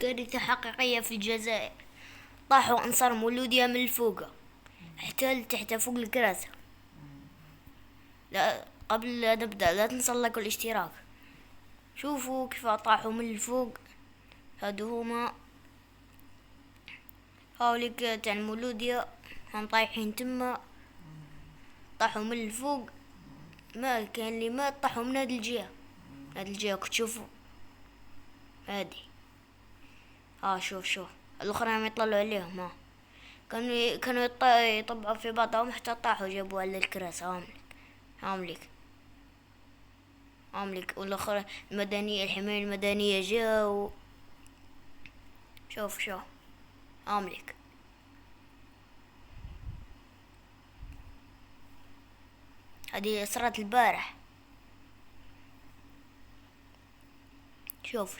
كارثة حقيقية في الجزائر. طاحوا أنصار مولودية من الفوق، احتل تحت فوق الكراسة. لا، قبل لا نبدأ لا تنسوا لايك والاشتراك. شوفوا كيف طاحوا من الفوق. هادو هما هاوليك تاع المولودية، هم طايحين تما. طاحوا من الفوق، ما كان اللي مات طاحوا من هاد الجهة. هاد الجهة كتشوفوا هادي. شوف الاخرى ما يطلعوا عليهم. كانوا يطبعوا في بعضهم حتى طاحوا جابوا على الكراسي. هامليك هامليك والاخرى المدنية، الحماية المدنية جاو. شوف هامليك. هذه صارت البارح. شوف